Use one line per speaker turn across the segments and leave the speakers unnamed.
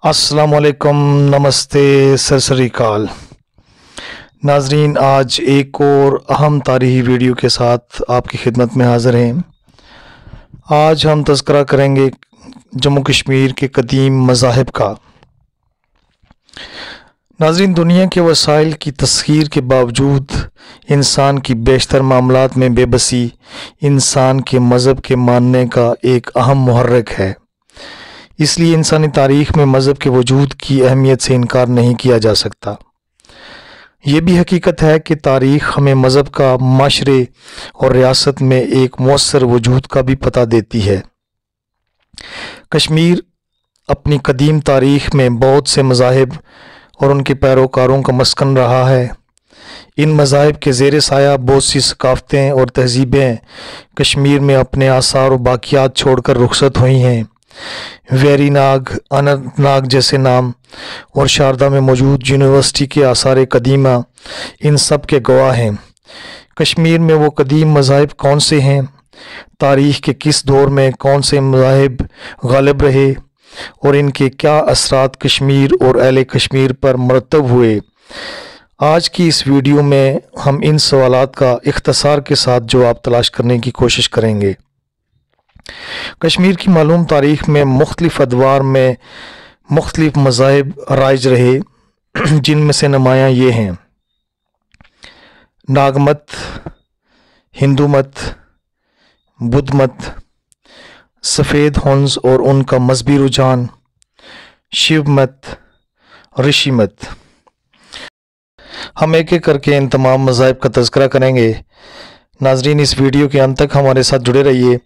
अस्सलाम वालेकुम, नमस्ते, सत श्री अकाल। नाजरीन, आज एक और अहम तारीख़ी वीडियो के साथ आपकी खिदमत में हाज़िर हैं। आज हम तज़किरा करेंगे जम्मू कश्मीर के कदीम मज़ाहिब का। नाजरीन, दुनिया के वसाइल की तस्ख़ीर के बावजूद इंसान की बेशतर मामलात में बेबसी इंसान के मज़हब के मानने का एक अहम मुहर्रिक है। इसलिए इंसानी तारीख़ में मज़हब के वजूद की अहमियत से इनकार नहीं किया जा सकता। ये भी हकीकत है कि तारीख़ हमें मज़हब का माशरे और रियासत में एक मौसर वजूद का भी पता देती है। कश्मीर अपनी कदीम तारीख़ में बहुत से मज़ाहिब और उनके पैरोकारों का मस्कन रहा है। इन मज़ाहिब के ज़ेर साया बहुत सी सकाफ़तें और तहज़ीबें कश्मीर में अपने आसार और बाक़ियात छोड़कर रुखसत हुई हैं। वेरी नाग, अनंतनाग जैसे नाम और शारदा में मौजूद यूनिवर्सिटी के आसार कदीमा इन सब के गवाह हैं। कश्मीर में वो कदीम मज़ाहिब कौन से हैं, तारीख़ के किस दौर में कौन से मज़ाहिब गालिब रहे और इनके क्या असरात कश्मीर और अहले कश्मीर पर मरतब हुए, आज की इस वीडियो में हम इन सवालात का इख्तसार के साथ जवाब तलाश करने की कोशिश करेंगे। कश्मीर की मालूम तारीख़ में मुख्तलिफ़ अदवार में मुख्तलिफ़ मज़ाहिब राइज रहे, जिनमें से नुमायाँ ये हैं: नागमत, हिंदू मत, बुद्ध मत, सफ़ेद हंस और उनका मजहबी रुझान, शिव मत, ऋषि मत। हम एक एक करके इन तमाम मज़ाहिब का तज़किरा करेंगे। नाजरीन, इस वीडियो के अंत तक हमारे साथ जुड़े रहिए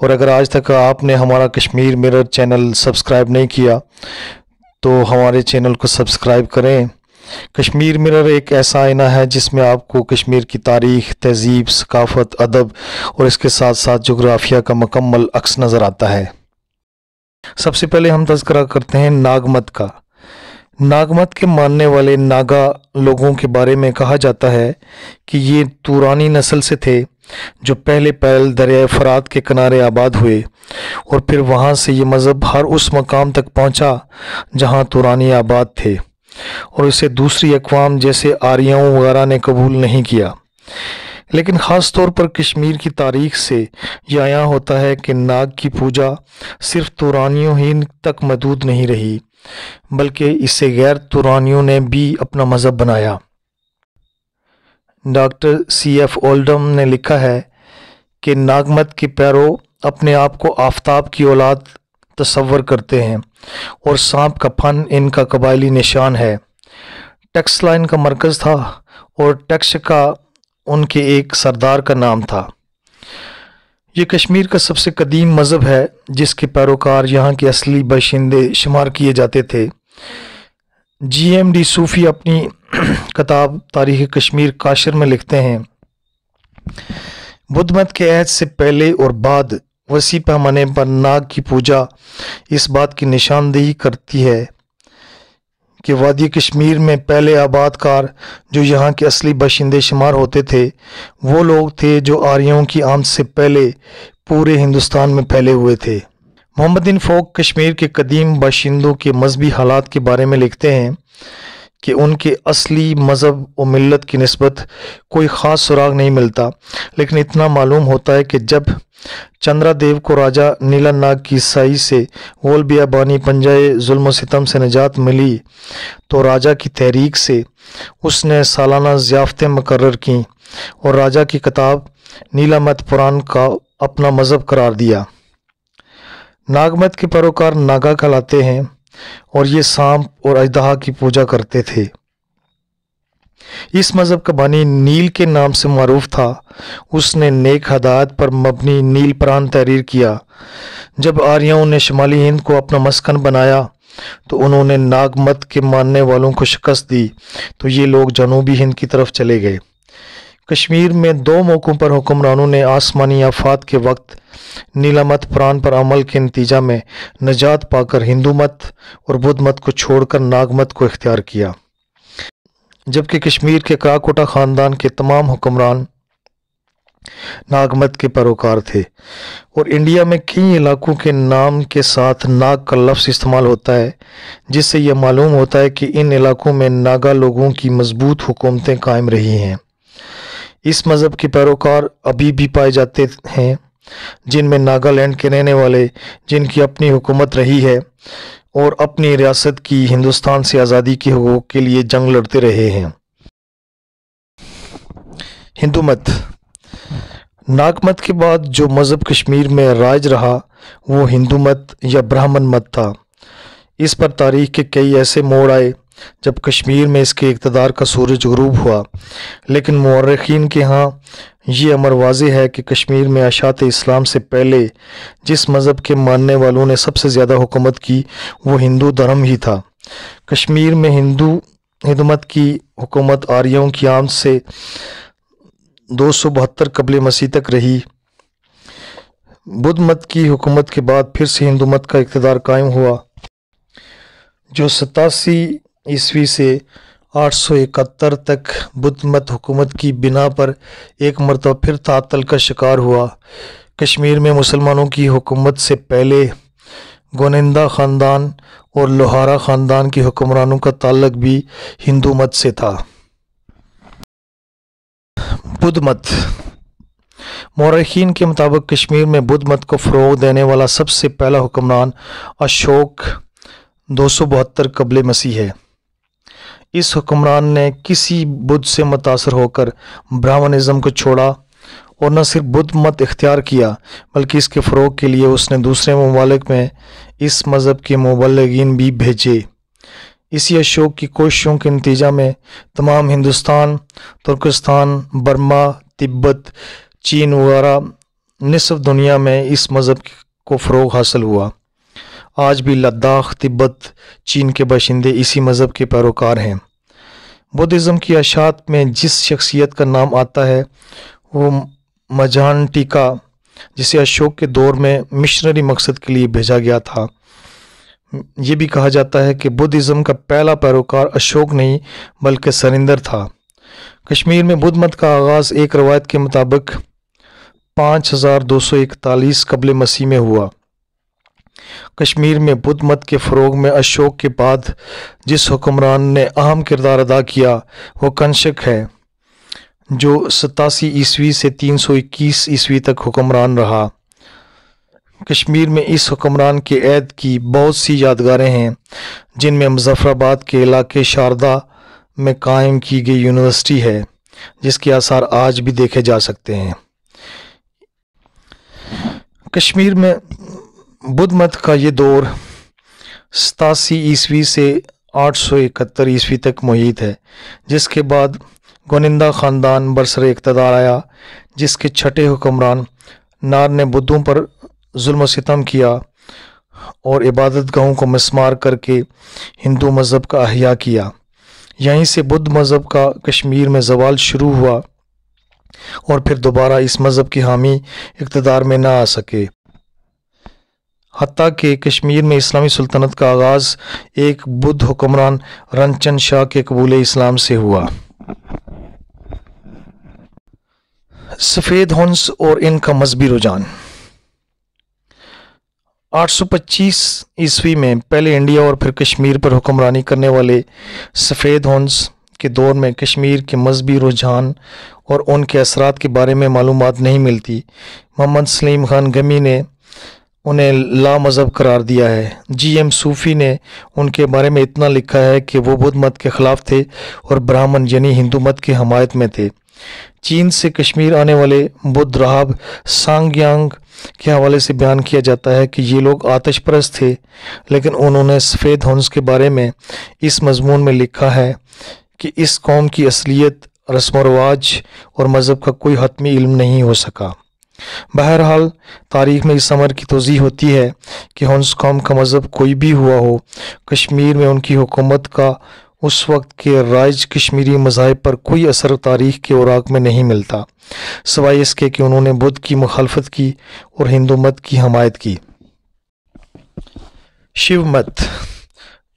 और अगर आज तक आपने हमारा कश्मीर मिरर चैनल सब्सक्राइब नहीं किया तो हमारे चैनल को सब्सक्राइब करें। कश्मीर मिरर एक ऐसा आईना है जिसमें आपको कश्मीर की तारीख़, तहज़ीब, सकाफ़त, अदब और इसके साथ साथ जोग्राफिया का मुकम्मल अक्स नज़र आता है। सबसे पहले हम तज़किरा करते हैं नागमत का। नागमत के मानने वाले नागा लोगों के बारे में कहा जाता है कि ये तुरानी नस्ल से थे जो पहले पैल दरिया फ़रात के किनारे आबाद हुए और फिर वहाँ से ये मज़हब हर उस मकाम तक पहुँचा जहाँ तुरानी आबाद थे और इसे दूसरी अक़वाम जैसे आर्यों वगैरह ने कबूल नहीं किया। लेकिन ख़ास तौर पर कश्मीर की तारीख़ से यह आया होता है कि नाग की पूजा सिर्फ तुरानियों ही तक महदूद नहीं रही, बल्कि इससे गैर तुरानियों ने भी अपना मज़हब बनाया। Doctor C.F. ओल्डम ने लिखा है कि नागमत के पैरों अपने आप को आफताब की औलाद तस्वर करते हैं और सांप का फन इनका कबायली निशान है। टैक्स लाइन का मरकज़ था और टैक्स का उनके एक सरदार का नाम था। ये कश्मीर का सबसे कदीम मज़हब है जिसके पैरोकार यहाँ के असली बाशिंदे शुमार किए जाते थे। GMD सूफ़ी अपनी किताब तारीख़ कश्मीर काशिर में लिखते हैं, बुद्ध मत के अहद से पहले और बाद वसी पैमाने पर नाग की पूजा इस बात की निशानदेही करती है कि वादी कश्मीर में पहले आबादकार जो यहाँ के असली बाशिंदे शुमार होते थे वो लोग थे जो आर्यों की आमद से पहले पूरे हिंदुस्तान में फैले हुए थे। मोहम्मद बिन फ़ौक कश्मीर के कदीम बाशिंदों के मजहबी हालात के बारे में लिखते हैं कि उनके असली मज़हब और मिल्लत की निस्बत कोई ख़ास सुराग नहीं मिलता, लेकिन इतना मालूम होता है कि जब चंद्रा देव को राजा नीला नाग की साई से वोल बियाबानी पंजाए जुल्म सितम से निजात मिली तो राजा की तहरीक से उसने सालाना ज़ियाफ़तें मुकर्रर की और राजा की किताब नीला मत पुराण का अपना मज़हब करार दिया। नागमत के पैरोकार नागा कहलाते हैं और ये सांप और अजदहा की पूजा करते थे। इस मज़हब का बानी नील के नाम से मारूफ था। उसने नेक हदायत पर मबनी नील प्राण तहरीर किया। जब आर्यों ने शुमाली हिंद को अपना मस्कन बनाया तो उन्होंने नागमत के मानने वालों को शिकस्त दी तो ये लोग जनूबी हिंद की तरफ चले गए। कश्मीर में दो मौक़ों पर हुक्मरानों ने आसमानी आफात के वक्त नीला मत पुराण पर अमल के नतीजा में निजात पाकर हिंदू मत और बुद्ध मत को छोड़कर नागमत को इख्तियार किया, जबकि कश्मीर के काकोटा ख़ानदान के तमाम हुक्मरान नाग मत के पैरोकार थे, और इंडिया में कई इलाकों के नाम के साथ नाग का लफ्ज़ इस्तेमाल होता है, जिससे यह मालूम होता है कि इन इलाकों में नागा लोगों की मजबूत हुकूमतें कायम रही हैं। इस मज़हब के पैरोकार अभी भी पाए जाते हैं, जिनमें नागालैंड के रहने वाले, जिनकी अपनी हुकूमत रही है और अपनी रियासत की हिंदुस्तान से आज़ादी के हकूक़ के लिए जंग लड़ते रहे हैं। हिंदू मत। नाग मत के बाद जो मज़हब कश्मीर में राज रहा वो हिंदू मत या ब्राह्मण मत था। इस पर तारीख़ के कई ऐसे मोड़ आए जब कश्मीर में इसके इक़्तिदार का सूरज ग़ुरूब हुआ, लेकिन मुअर्रिख़ीन के यहाँ ये अमर वाज़ेह है कि कश्मीर में अशात इस्लाम से पहले जिस मज़हब के मानने वालों ने सबसे ज़्यादा हुकूमत की वो हिंदू धर्म ही था। कश्मीर में हिंदू मत की हुकूमत आर्यों की आमद से 272 कबल मसीह तक रही। बुद्ध मत की हुकूमत के बाद फिर से हिंदू मत का इक़्तिदार कायम हुआ, जो 87 ईस्वी से 871 तक बुद्ध मत हुकूमत की बिना पर एक मरतबा फिर तातल का शिकार हुआ। कश्मीर में मुसलमानों की हुकूमत से पहले गोनिंदा ख़ानदान और लोहारा ख़ानदान के हुक्मरानों का ताल्लुक भी हिंदू मत से था। बुद्ध मत। मौरखीन के मुताबिक कश्मीर में बुद्ध मत को फ़रोग़ देने वाला सबसे पहला हुक्मरान अशोक 272 कबल मसीह है। इस हुक्मरान ने किसी बुद्ध से मुतासर होकर ब्राह्मणिज़्म को छोड़ा और न सिर्फ बुद्ध मत इख्तियार किया बल्कि इसके फ़रोग़ के लिए उसने दूसरे ममालिक में इस मज़हब के मुबल्लिगीन भी भेजे। इसी अशोक की कोशिशों के नतीजा में तमाम हिंदुस्तान, तुर्किस्तान, बर्मा, तिब्बत, चीन वगैरह निसफ़ दुनिया में इस मज़हब को फ़रोग़ हासिल हुआ। आज भी लद्दाख, तिब्बत, चीन के बाशिंदे इसी मज़हब के पैरोकार हैं। बुद्धिज़्म की अशात में जिस शख्सियत का नाम आता है वो मजान टीका, जिसे अशोक के दौर में मिशनरी मकसद के लिए भेजा गया था। ये भी कहा जाता है कि बुद्धिज़्म का पहला पैरोकार अशोक नहीं बल्कि सरिंदर था। कश्मीर में बुद्ध मत का आगाज़ एक रवायत के मुताबिक 5241 कबल मसीह में हुआ। कश्मीर में बुद्ध मत के फ़रोग़ में अशोक के बाद जिस हुक्मरान ने अहम किरदार अदा किया वो कंशक है, जो 87 ईस्वी से 321 ईस्वी तक हुक्मरान रहा। कश्मीर में इस हुक्मरान के ऐद की बहुत सी यादगारें हैं, जिनमें मुज़फ़्फ़राबाद के इलाके शारदा में कायम की गई यूनिवर्सिटी है, जिसके आसार आज भी देखे जा सकते हैं। कश्मीर में बुद्ध मत का ये दौर 87 ईस्वी से 871 ईस्वी तक मुहित है, जिसके बाद गोनिंदा ख़ानदान बरसरे इक़्तिदार आया, जिसके छठे हुक्मरान नार ने बुद्धों पर जुल्म सितम किया और इबादत गाहों को मिस्मार करके हिंदू मज़हब का अहया किया। यहीं से बुद्ध मज़हब का कश्मीर में ज़वाल शुरू हुआ और फिर दोबारा इस मज़हब की हामी इक़्तिदार में ना आ सके। हत्ता कि कश्मीर में इस्लामी सुल्तनत का आगाज़ एक बुद्ध हुक्मरान रनचंद शाह के कबूल इस्लाम से हुआ। सफ़ेद हंस और इनका मजहबी रुझान। 825 ईस्वी में पहले इंडिया और फिर कश्मीर पर हुक्मरानी करने वाले सफ़ेद हंस के दौर में कश्मीर के मजहबी रुझान और उनके असरात के बारे में मालूमात नहीं मिलती। मोहम्मद सलीम खान गमी ने उन्हें ला मज़हब करार दिया है। जी.एम. सूफ़ी ने उनके बारे में इतना लिखा है कि वो बुद्ध मत के ख़िलाफ़ थे और ब्राह्मण यानी हिंदू मत की हमायत में थे। चीन से कश्मीर आने वाले बुद्ध राहब सांग्यांग के हवाले से बयान किया जाता है कि ये लोग आतिश परस्त थे, लेकिन उन्होंने सफ़ेद हंस के बारे में इस मज़मून में लिखा है कि इस कौम की असलियत, रस्म व रवाज और मज़हब का कोई हतमी इल्म नहीं हो सका। बहरहाल तारीख़ में इस अमर की तौज़ीह होती है कि हंस कौम का मज़हब कोई भी हुआ हो, कश्मीर में उनकी हुकूमत का उस वक्त के राइज कश्मीरी मज़ाहिब पर कोई असर तारीख़ के औराक में नहीं मिलता, सिवाय इसके कि उन्होंने बुद्ध की मुखालफत की और हिंदू मत की हमायत की। शिव मत।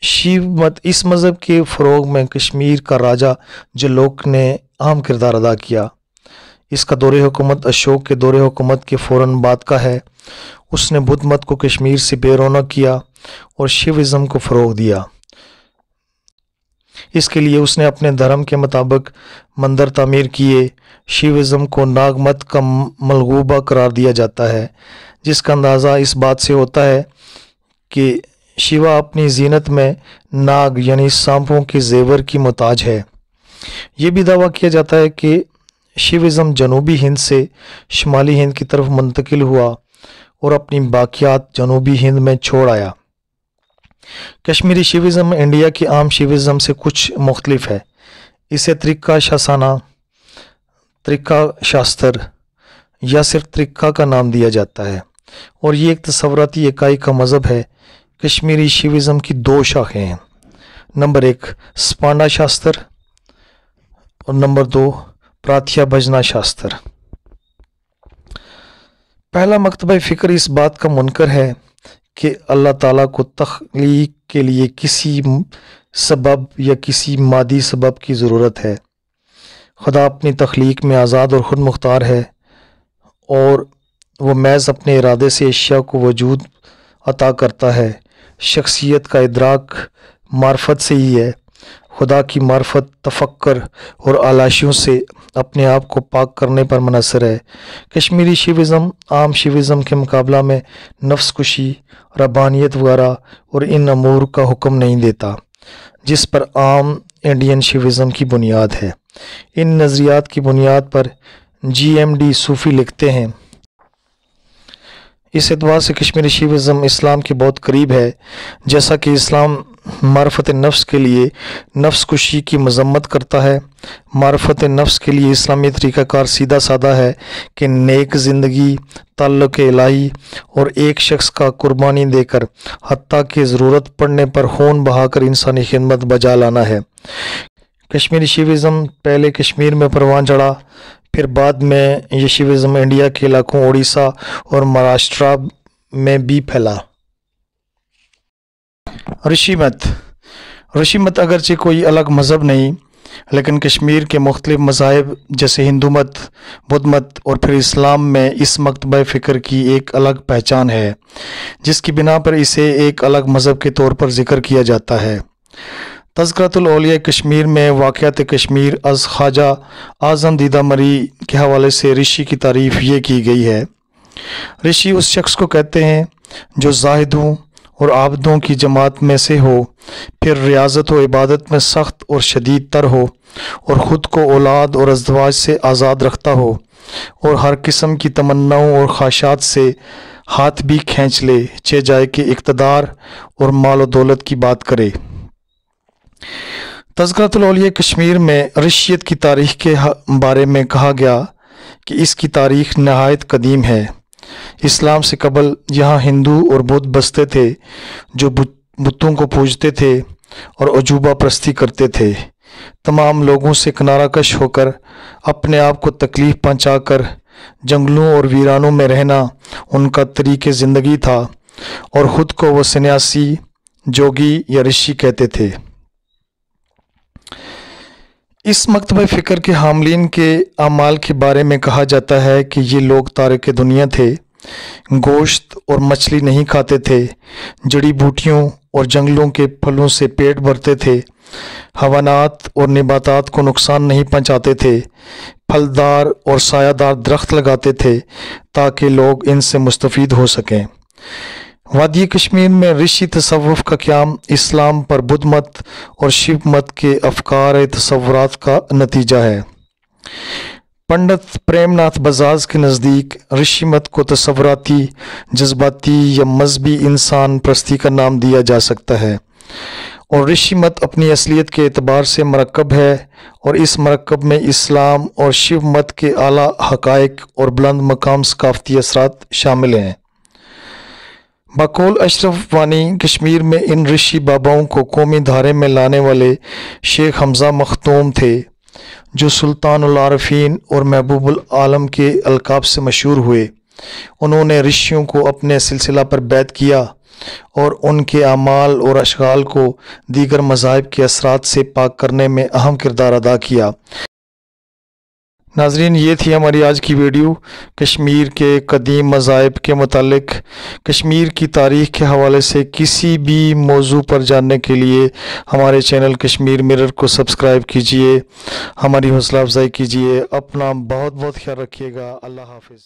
शिव मत इस मज़हब के फ़रोग़ में कश्मीर का राजा जलोक ने अहम किरदार अदा किया। اس کا دور حکومت اشوک کے دور حکومت کے فوراً بعد کا ہے۔ اس نے بدھ مت کو کشمیر سے بے رونق کیا اور شیوازم کو فروغ دیا۔ اس کے لیے اس نے اپنے دھرم کے مطابق مندر تعمیر کیے۔ شیوازم کو ناگ مت کا ملغوبہ قرار دیا جاتا ہے، جس کا اندازہ اس بات سے ہوتا ہے کہ شیوا اپنی زینت میں ناگ یعنی سانپوں کے زیور کی محتاج ہے۔ یہ بھی دعویٰ کیا جاتا ہے کہ شیوازم جنوبی ہند سے شمالی ہند کی طرف منتقل ہوا اور اپنی باقیات جنوبی ہند میں چھوڑ آیا۔ کشمیری شیوازم انڈیا کے عام شیوازم سے کچھ مختلف ہے۔ اسے طریقہ شاسانہ، طریقہ شاستر یا صرف طریقہ کا نام دیا جاتا ہے، اور یہ ایک تصوراتی اکائی کا مذہب ہے۔ کشمیری شیوازم کی دو شاخیں ہیں، نمبر 1 سپانڈا شاستر اور نمبر 2 پراتیا بھجنا شاستر۔ پہلا مکتبہ فکر اس بات کا منکر ہے کہ اللہ تعالیٰ کو تخلیق کے لیے کسی سبب یا کسی مادی سبب کی ضرورت ہے۔ خدا اپنی تخلیق میں آزاد اور خود مختار ہے، اور وہ محض اپنے ارادے سے اشیاء کو وجود عطا کرتا ہے۔ شخصیت کا ادراک معرفت سے ہی ہے۔ خدا کی معرفت تفکر اور علاشیوں سے اپنے آپ کو پاک کرنے پر منحصر ہے۔ کشمیری شیوازم عام شیوازم کے مقابلہ میں نفس کشی، ربانیت وغیرہ اور ان امور کا حکم نہیں دیتا جس پر عام انڈین شیوازم کی بنیاد ہے۔ ان نظریات کی بنیاد پر GMD صوفی لکھتے ہیں، اس اعتبار سے کشمیری شیوازم اسلام کے بہت قریب ہے، جیسا کہ اسلام معرفت نفس کے لیے نفس کشی کی مذمت کرتا ہے۔ معرفت نفس کے لیے اسلامی طریقہ کار سیدھا سادہ ہے کہ نیک زندگی، تعلق الہی اور ایک شخص کا قربانی دے کر حتیٰ کہ ضرورت پڑنے پر خون بہا کر انسانی خدمت بجا لانا ہے۔ کشمیری شیوازم پہلے کشمیر میں پروان چڑھا، پھر بعد میں یہ شیوازم انڈیا کے علاقوں اڑیسہ اور مہاراشٹرا میں بھی پھیلا۔ رشی مت اگرچہ کوئی الگ مذہب نہیں، لیکن کشمیر کے مختلف مذاہب جیسے ہندو مت، بدھ مت اور پھر اسلام میں اس مکتبہ فکر کی ایک الگ پہچان ہے، جس کی بنا پر اسے ایک الگ مذہب کے طور پر ذکر کیا جاتا ہے۔ تذکرۃ الاولیاء کشمیر میں واقعات کشمیر از خواجہ اعظم دیدہ مری کے حوالے سے رشی کی تعریف یہ کی گئی ہے۔ رشی اس شخص کو کہتے ہیں جو زاہدوں اور عابدوں کی جماعت میں سے ہو، پھر ریاضت و عبادت میں سخت اور شدید تر ہو، اور خود کو اولاد اور ازدواج سے آزاد رکھتا ہو، اور ہر قسم کی تمناؤں اور خواہشات سے ہاتھ بھی کھینچ لے، چہ جائے کہ اقتدار اور مال و دولت کی بات کرے۔ تذکرۃ الاولیاء کشمیر میں رشیت کی تاریخ کے بارے میں کہا گیا کہ اس کی تاریخ نہایت قدیم ہے۔ اسلام سے قبل یہاں ہندو اور بدھ بستے تھے جو بتوں کو پوجتے تھے اور عجوبہ پرستی کرتے تھے۔ تمام لوگوں سے کنارہ کش ہو کر، اپنے آپ کو تکلیف پہنچا کر جنگلوں اور ویرانوں میں رہنا ان کا طریق زندگی تھا، اور خود کو وہ سنیاسی، جوگی یا رشی کہتے تھے۔ اس مکتبہ فکر کے حاملین کے اعمال کے بارے میں کہا جاتا ہے کہ یہ لوگ تارک دنیا تھے، گوشت اور مچھلی نہیں کھاتے تھے، جڑی بوٹیوں اور جنگلوں کے پھلوں سے پیٹ بھرتے تھے، حیوانات اور نباتات کو نقصان نہیں پہنچاتے تھے، پھلدار اور سایہ دار درخت لگاتے تھے تاکہ لوگ ان سے مستفید ہو سکیں۔ وادی کشمیر میں رشی تصوف کا قیام اسلام پر بدھ مت اور شیو مت کے افکار تصورات کا نتیجہ ہے۔ پنڈت پریم ناتھ بجاج کے نزدیک رشی مت کو تصوراتی، جذباتی یا مذہبی انسان پرستی کا نام دیا جا سکتا ہے، اور رشی مت اپنی اصلیت کے اعتبار سے مرکب ہے، اور اس مرکب میں اسلام اور شیو مت کے اعلیٰ حقائق اور بلند مقام ثقافتی اثرات شامل ہیں۔ بقول اشرف وانی کشمیر میں ان رشی باباؤں کو قومی دھارے میں لانے والے شیخ حمزہ مختوم تھے، جو سلطان العارفین اور محبوب العالم کے القاب سے مشہور ہوئے۔ انہوں نے رشیوں کو اپنے سلسلہ پر بیعت کیا اور ان کے اعمال اور اشغال کو دیگر مذاہب کے اثرات سے پاک کرنے میں اہم کردار ادا کیا۔ ناظرین، یہ تھی ہماری آج کی ویڈیو کشمیر کے قدیم مذاہب کے متعلق۔ کشمیر کی تاریخ کے حوالے سے کسی بھی موضوع پر جاننے کے لیے ہمارے چینل کشمیر مرر کو سبسکرائب کیجئے، ہماری حوصلہ افزائی کیجئے۔ اپنا بہت بہت خیال رکھیے گا۔ اللہ حافظ۔